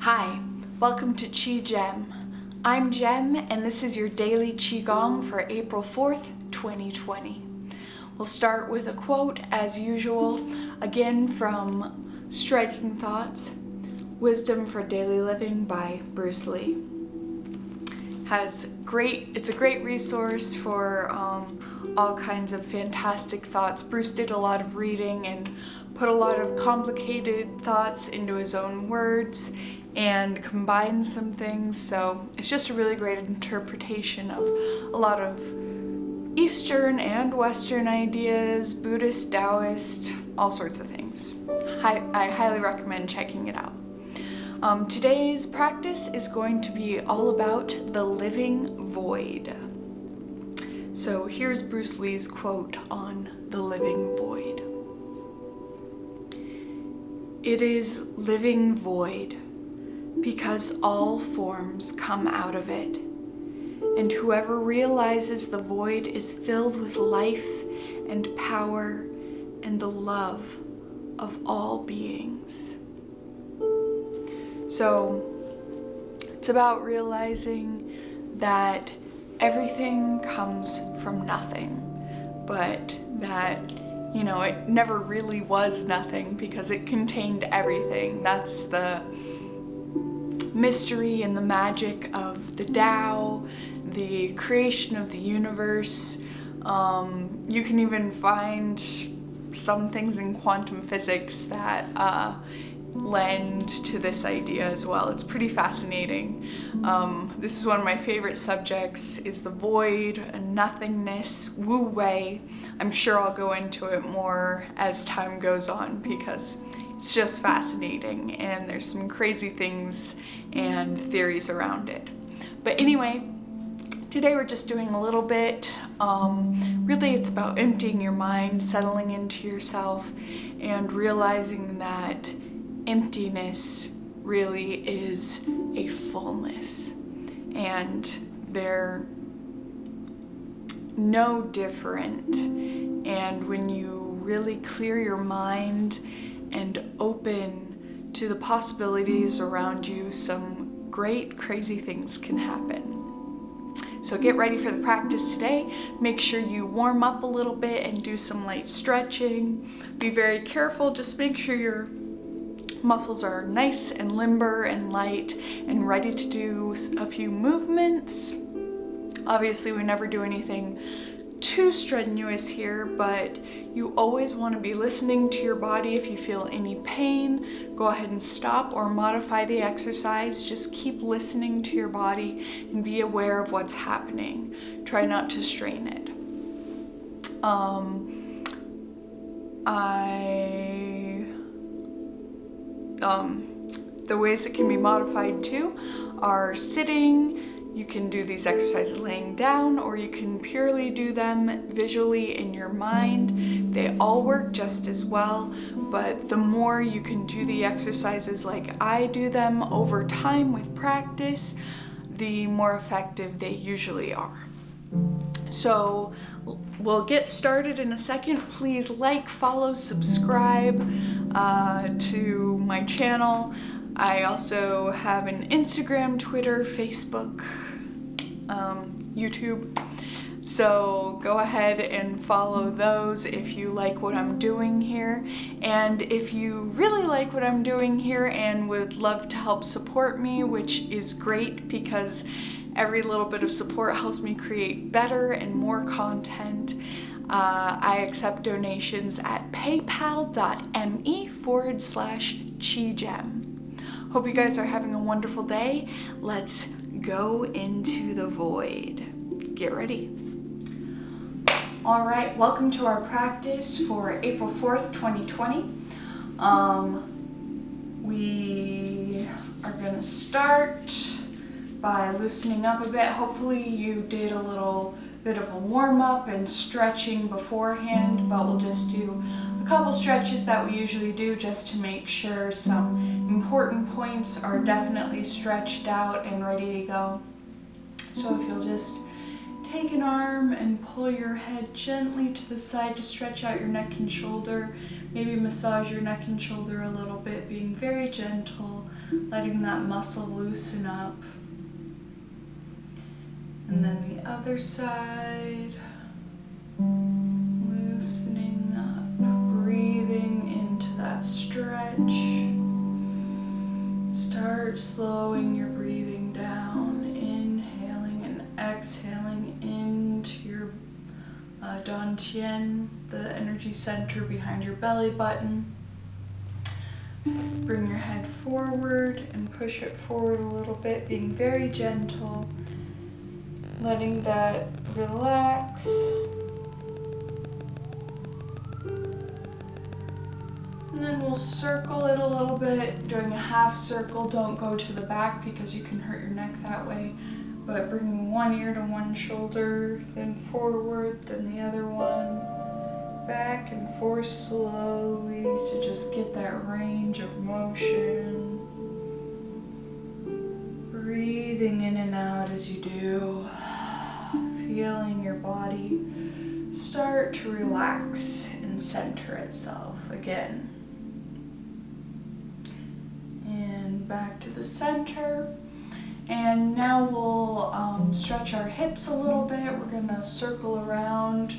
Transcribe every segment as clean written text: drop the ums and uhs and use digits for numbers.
Hi, welcome to Qi Gem. I'm Gem and this is your daily Qigong for April 4th, 2020. We'll start with a quote as usual, again from Striking Thoughts, Wisdom for Daily Living by Bruce Lee. It's a great resource for all kinds of fantastic thoughts. Bruce did a lot of reading and put a lot of complicated thoughts into his own words and combined some things, so it's just a really great interpretation of a lot of Eastern and Western ideas, Buddhist, Taoist, all sorts of things. I highly recommend checking it out. Today's practice is going to be all about the living void. So here's Bruce Lee's quote on the living void. It is living void, because all forms come out of it, and whoever realizes the void is filled with life and power and the love of all beings. So it's about realizing that everything comes from nothing, but that, it never really was nothing because it contained everything. That's the mystery and the magic of the Tao, the creation of the universe. You can even find some things in quantum physics that lend to this idea as well. It's pretty fascinating. This is one of my favorite subjects, is the void and nothingness, Wu Wei. I'm sure I'll go into it more as time goes on because it's just fascinating and there's some crazy things and theories around it. But anyway, today we're just doing a little bit. Really it's about emptying your mind, settling into yourself, and realizing that emptiness really is a fullness, and they're no different. And when you really clear your mind and open to the possibilities around you, some great crazy things can happen. So get ready for the practice today. Make sure you warm up a little bit and do some light stretching. Be very careful, just make sure your muscles are nice and limber and light and ready to do a few movements. Obviously, we never do anything too strenuous here, but you always want to be listening to your body. If you feel any pain, go ahead and stop or modify the exercise. Just keep listening to your body and be aware of what's happening. Try not to strain it. The ways it can be modified too are sitting. You can do these exercises laying down, or you can purely do them visually in your mind. They all work just as well, but the more you can do the exercises like I do them over time with practice, the more effective they usually are. So we'll get started in a second. Please like, follow, subscribe to my channel. I also have an Instagram, Twitter, Facebook, YouTube. So go ahead and follow those if you like what I'm doing here. And if you really like what I'm doing here and would love to help support me, which is great because every little bit of support helps me create better and more content, I accept donations at paypal.me/QiGem. Hope you guys are having a wonderful day. Let's go into the void. Get ready. All right, welcome to our practice for April 4th, 2020. We are gonna start by loosening up a bit. Hopefully you did a little bit of a warm up and stretching beforehand, but we'll just do a couple stretches that we usually do just to make sure some important points are definitely stretched out and ready to go. So if you'll just take an arm and pull your head gently to the side to stretch out your neck and shoulder. Maybe massage your neck and shoulder a little bit, being very gentle, letting that muscle loosen up. And then the other side, loosening up, breathing into that stretch. Start slowing your breathing down, inhaling and exhaling into your Dantian, the energy center behind your belly button. Bring your head forward and push it forward a little bit, being very gentle, letting that relax. And then we'll circle it a little bit, doing a half circle. Don't go to the back because you can hurt your neck that way. But bringing one ear to one shoulder, then forward, then the other one. Back and forth slowly to just get that range of motion. Breathing in and out as you do. Feeling your body start to relax and center itself again. And back to the center. And now we'll stretch our hips a little bit. We're gonna circle around,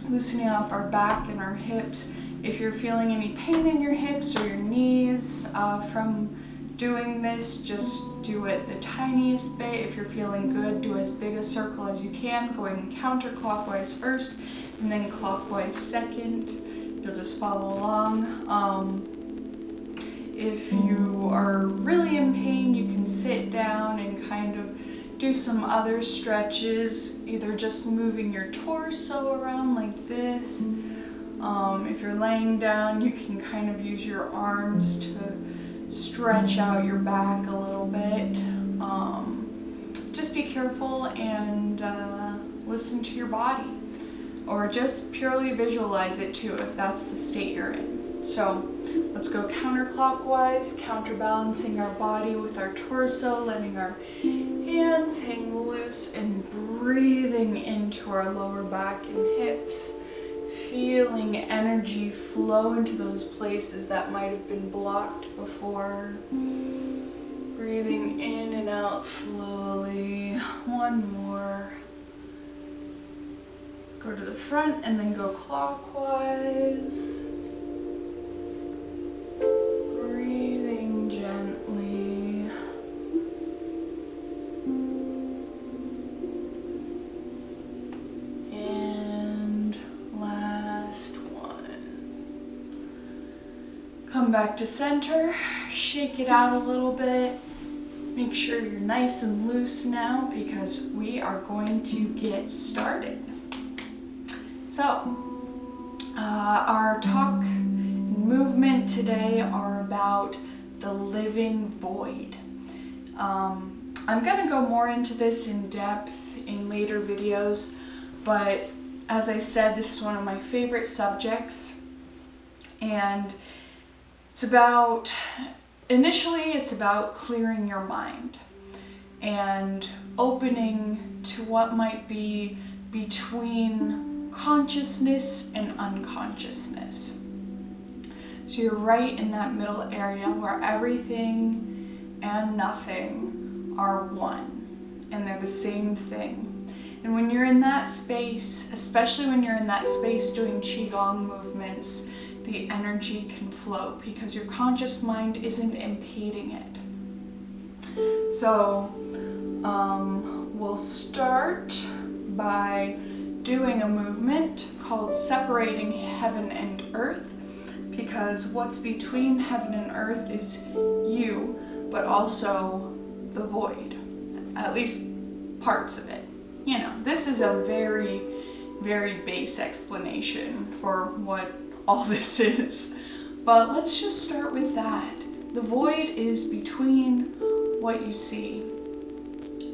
loosening up our back and our hips. If you're feeling any pain in your hips or your knees from doing this, just do it the tiniest bit. If you're feeling good, do as big a circle as you can, going counterclockwise first and then clockwise second. You'll just follow along. If you are really in pain, you can sit down and kind of do some other stretches, either just moving your torso around like this. If you're laying down, you can kind of use your arms to stretch out your back a little bit. Just be careful and listen to your body, or just purely visualize it too if that's the state you're in. So let's go counterclockwise, counterbalancing our body with our torso, letting our hands hang loose and breathing into our lower back and hips. Feeling energy flow into those places that might have been blocked before. Breathing in and out slowly. One more. Go to the front and then go clockwise. Breathing gently. And last one. Come back to center. Shake it out a little bit. Make sure you're nice and loose now because we are going to get started. So, our talk and movement today are about the living void. I'm going to go more into this in depth in later videos, but as I said, this is one of my favorite subjects, and it's about, initially it's about clearing your mind and opening to what might be between consciousness and unconsciousness. So you're right in that middle area where everything and nothing are one, and they're the same thing. And when you're in that space, especially when you're in that space doing Qigong movements, the energy can flow because your conscious mind isn't impeding it. So we'll start by doing a movement called separating heaven and earth, because what's between heaven and earth is you, but also the void, at least parts of it. You know, this is a very, very base explanation for what all this is, but let's just start with that. The void is between what you see.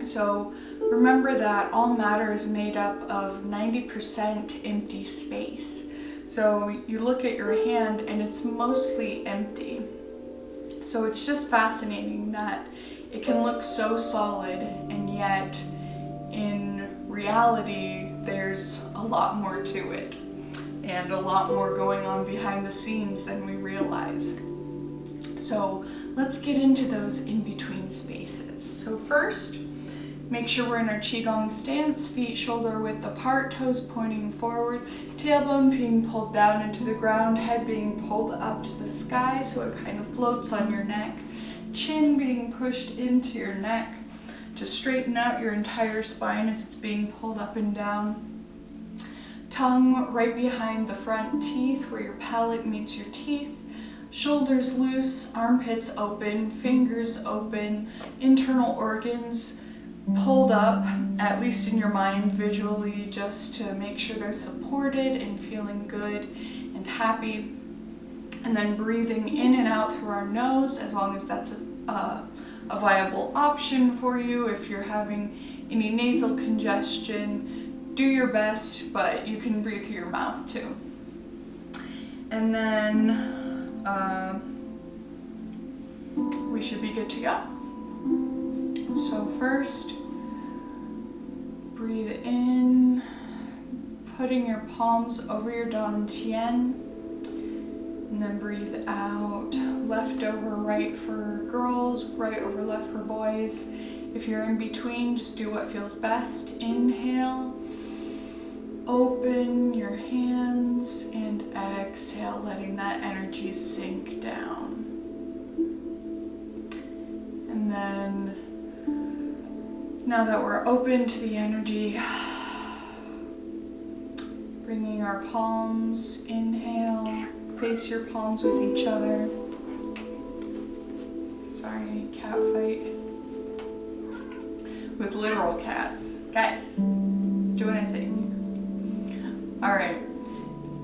So remember that all matter is made up of 90% empty space. So you look at your hand and it's mostly empty. So it's just fascinating that it can look so solid, and yet in reality there's a lot more to it and a lot more going on behind the scenes than we realize. So let's get into those in-between spaces. So first, make sure we're in our Qigong stance, feet shoulder width apart, toes pointing forward, tailbone being pulled down into the ground, head being pulled up to the sky so it kind of floats on your neck, chin being pushed into your neck to straighten out your entire spine as it's being pulled up and down. Tongue right behind the front teeth where your palate meets your teeth. Shoulders loose, armpits open, fingers open, internal organs pulled up, at least in your mind visually, just to make sure they're supported and feeling good and happy. And then breathing in and out through our nose, as long as that's a viable option for you. If you're having any nasal congestion, do your best, but you can breathe through your mouth too. And then we should be good to go. So first, breathe in, putting your palms over your dantian, and then breathe out, left over right for girls, right over left for boys. If you're in between, just do what feels best. Inhale, open your hands, and exhale, letting that energy sink down. And then, now that we're open to the energy, bringing our palms, inhale, face your palms with each other. Sorry, cat fight. With literal cats. Guys, doing a thing. All right,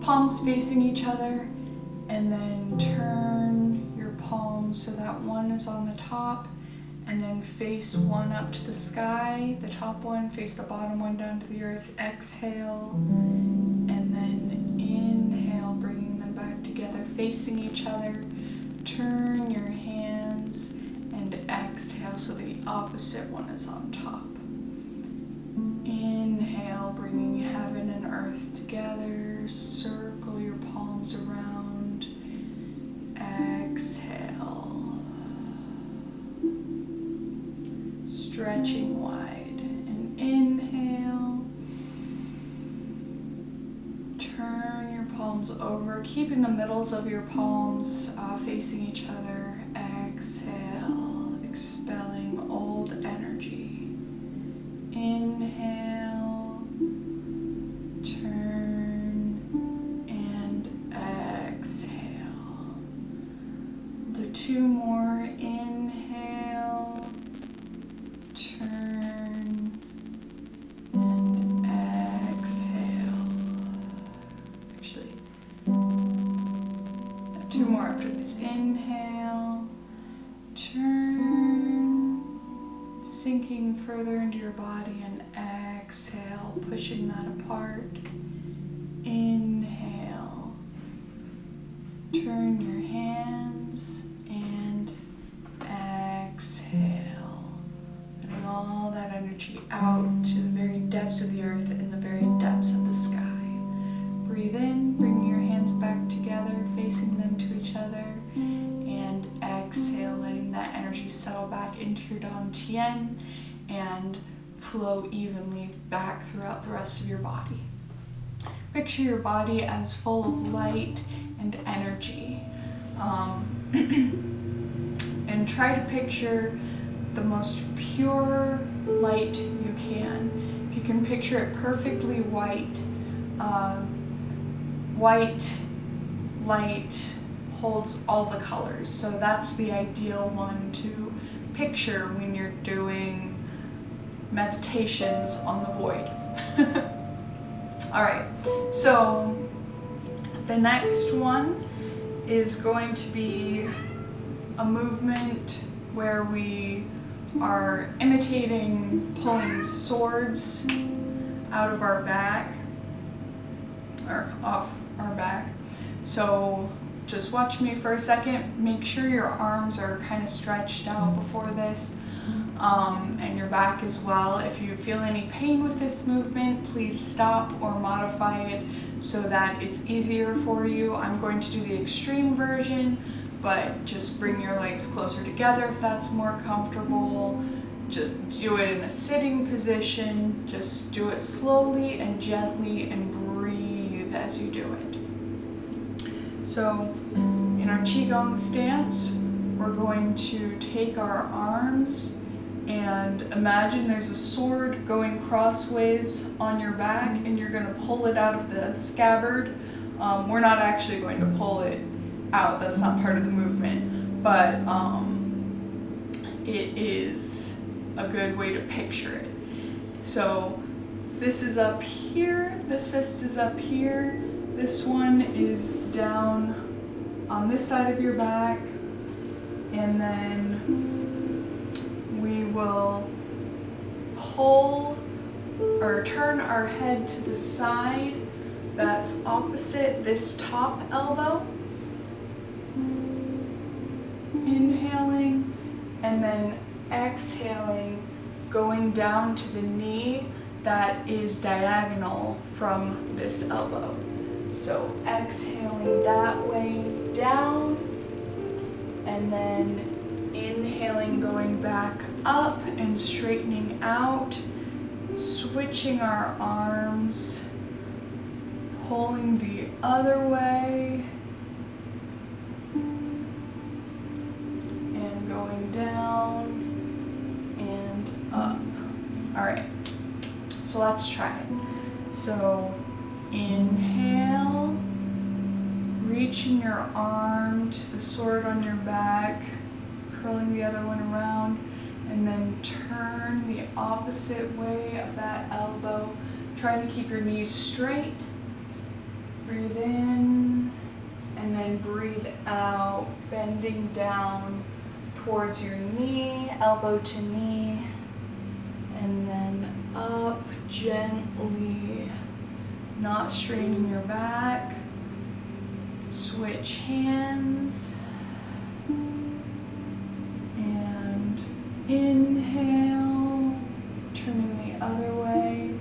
palms facing each other, and then turn your palms so that one is on the top, and then face one up to the sky, the top one, face the bottom one down to the earth. Exhale, and then inhale, bringing them back together, facing each other. Turn your hands and exhale so the opposite one is on top. Inhale, bringing heaven and earth together. Circle your palms around. Exhale. Stretching wide, and inhale. Turn your palms over, keeping the middles of your palms facing each other. Exhale, expelling old energy. Inhale, turn, and exhale. Do two more. Inhale, turn, and exhale. Actually, two more after this. Inhale, turn, sinking further into your body, and exhale, pushing that apart. Inhale, turn your hands, and exhale, letting all that energy out to the very depths of the earth and the very depths of the sky. Breathe in, bring your hands back together, facing them to each other, and exhale, letting that energy settle back into your dantian and flow evenly back throughout the rest of your body. Picture your body as full of light and energy. And try to picture the most pure light you can. If you can picture it perfectly white, white light holds all the colors. So that's the ideal one to picture when you're doing meditations on the void. All right, so the next one is going to be a movement where we are imitating pulling swords out of our back, or off our back. So just watch me for a second. Make sure your arms are kind of stretched out before this, and your back as well. If you feel any pain with this movement, please stop or modify it so that it's easier for you. I'm going to do the extreme version, but just bring your legs closer together if that's more comfortable. Just do it in a sitting position. Just do it slowly and gently and breathe as you do it. So in our Qigong stance, we're going to take our arms and imagine there's a sword going crossways on your back, and you're going to pull it out of the scabbard. We're not actually going to pull it out, that's not part of the movement, but it is a good way to picture it. So this is up here, this fist is up here, this one is down on this side of your back, and then we will pull or turn our head to the side that's opposite this top elbow. Inhaling and then exhaling, going down to the knee that is diagonal from this elbow. So exhaling that way down, and then inhaling, going back up and straightening out, switching our arms, pulling the other way, and going down and up. All right, so let's try it. So inhale, reaching your arm to the sword on your back, curling the other one around, and then turn the opposite way of that elbow. Trying to keep your knees straight. Breathe in, and then breathe out, bending down towards your knee, elbow to knee, and then up gently, not straining your back. Switch hands. Inhale, turning the other way.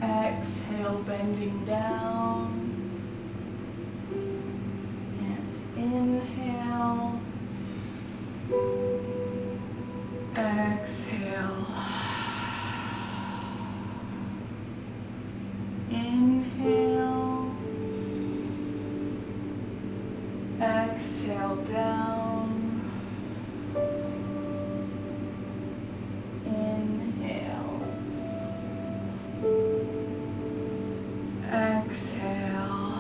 Exhale, bending down. And inhale. Exhale. Inhale. Exhale down. Exhale.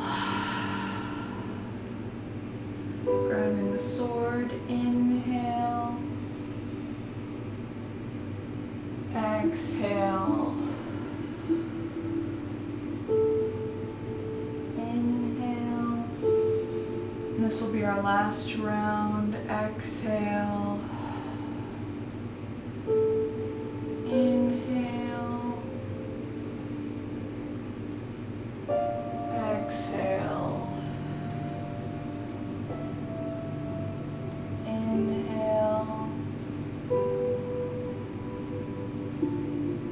Grabbing the sword, inhale. Exhale. Inhale. And this will be our last round. Exhale. Inhale. Exhale. Inhale.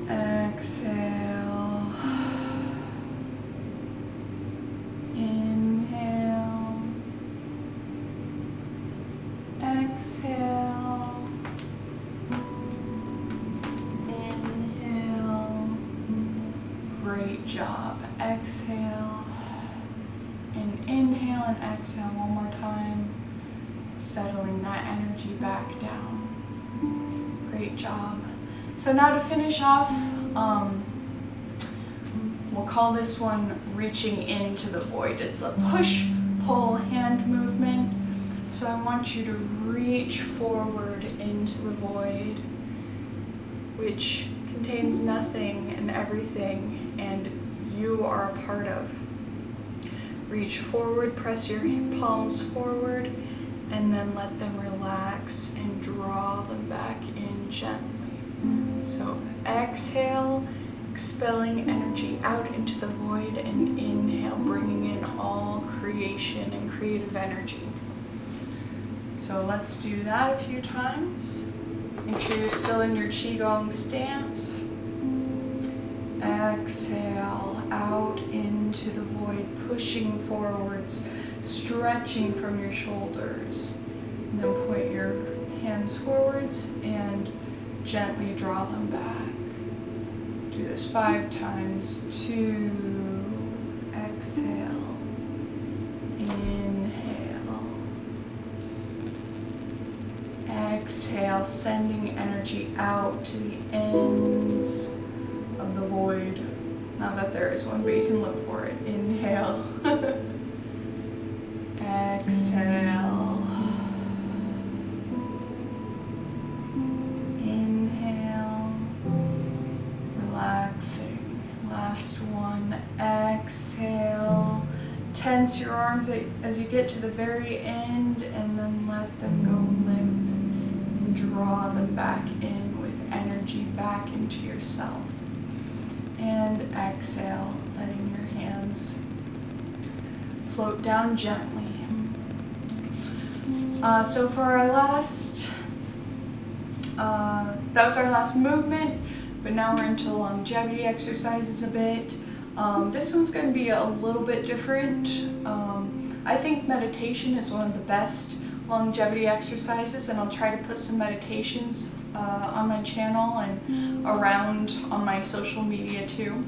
Exhale. Inhale. Exhale. Inhale. Great job. Exhale. And inhale and exhale one more time, settling that energy back down. Great job. So now to finish off, we'll call this one reaching into the void. It's a push-pull hand movement. So I want you to reach forward into the void, which contains nothing and everything, and you are a part of. Reach forward, press your palms forward, and then let them relax and draw them back in gently. So exhale, expelling energy out into the void, and inhale, bringing in all creation and creative energy. So let's do that a few times. Make sure you're still in your Qigong stance. Exhale out into the void, pushing forwards, stretching from your shoulders. And then point your hands forwards and gently draw them back. Do this 5 times. 2, exhale, inhale, exhale, sending energy out to the ends of the void. Not that there is one, but you can look for it. Inhale, exhale. Exhale, tense your arms as you get to the very end, and then let them go limp and draw them back in with energy back into yourself. And exhale, letting your hands float down gently. So for our last, that was our last movement, but now we're into longevity exercises a bit. This one's going to be a little bit different. I think meditation is one of the best longevity exercises, and I'll try to put some meditations on my channel and around on my social media too.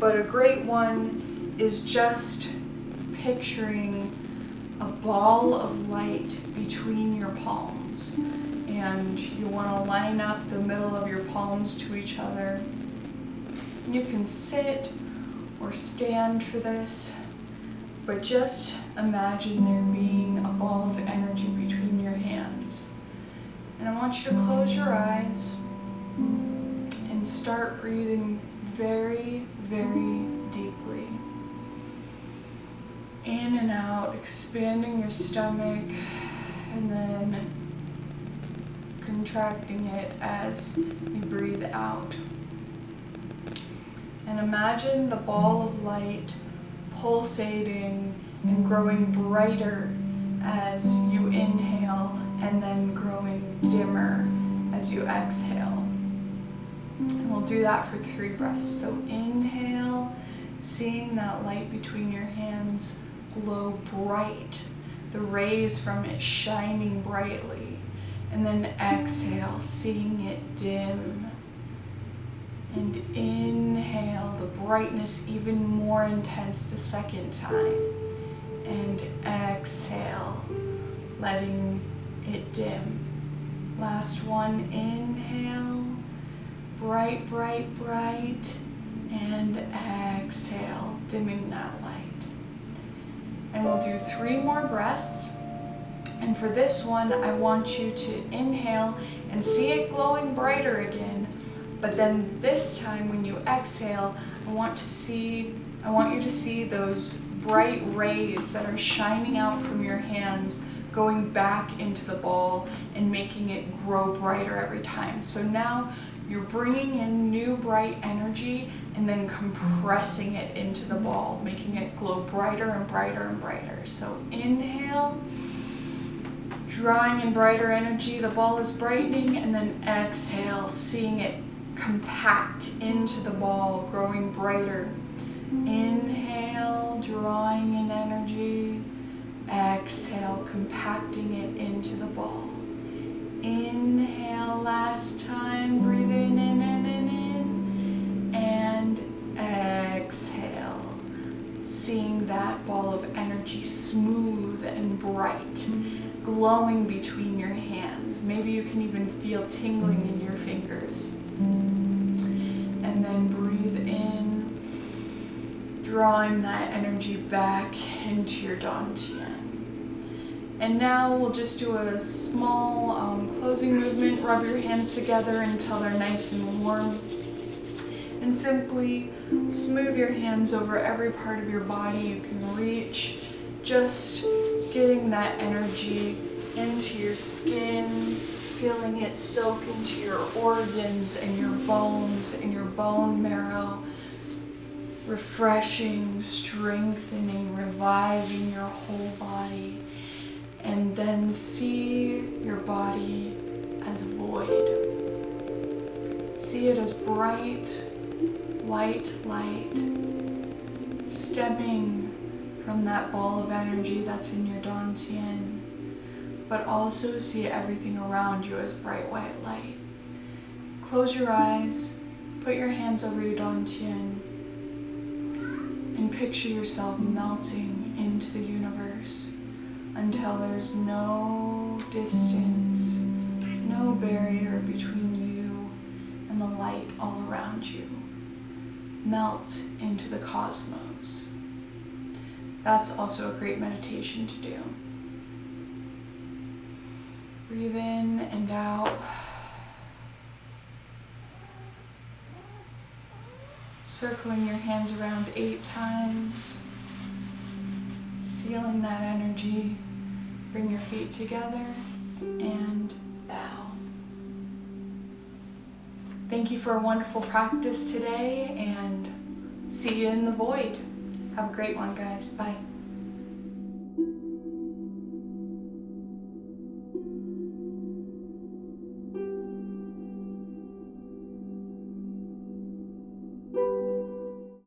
But a great one is just picturing a ball of light between your palms, and you want to line up the middle of your palms to each other. You can sit or stand for this, but just imagine there being a ball of energy between your hands. And I want you to close your eyes and start breathing very, very deeply. In and out, expanding your stomach, and then contracting it as you breathe out. And imagine the ball of light pulsating and growing brighter as you inhale, and then growing dimmer as you exhale. And we'll do that for 3 breaths. So inhale, seeing that light between your hands glow bright, the rays from it shining brightly. And then exhale, seeing it dim. And inhale, the brightness even more intense the second time. And exhale, letting it dim. Last one, inhale, bright, bright, bright. And exhale, dimming that light. And we'll do 3 more breaths. And for this one, I want you to inhale and see it glowing brighter again. But then this time when you exhale, I want you to see those bright rays that are shining out from your hands going back into the ball and making it grow brighter every time. So now you're bringing in new bright energy and then compressing it into the ball, making it glow brighter and brighter and brighter. So inhale, drawing in brighter energy, the ball is brightening, and then exhale, seeing it compact into the ball, growing brighter. Inhale, drawing in energy. Exhale, compacting it into the ball. Inhale, last time, breathe in, and exhale. Seeing that ball of energy smooth and bright, glowing between your hands. Maybe you can even feel tingling in your fingers. And then breathe in, drawing that energy back into your dantian. And now we'll just do a small closing movement. Rub your hands together until they're nice and warm. And simply smooth your hands over every part of your body you can reach. Just getting that energy into your skin, feeling it soak into your organs and your bones and your bone marrow. Refreshing, strengthening, reviving your whole body. And then see your body as void. See it as bright, white light, stemming from that ball of energy that's in your dantian, but also see everything around you as bright white light. Close your eyes, put your hands over your dantian, and picture yourself melting into the universe until there's no distance, no barrier between you and the light all around you. Melt into the cosmos. That's also a great meditation to do. Breathe in and out. Circling your hands around 8 times. Sealing that energy. Bring your feet together and bow. Thank you for a wonderful practice today, and see you in the void. Have a great one, guys. Bye.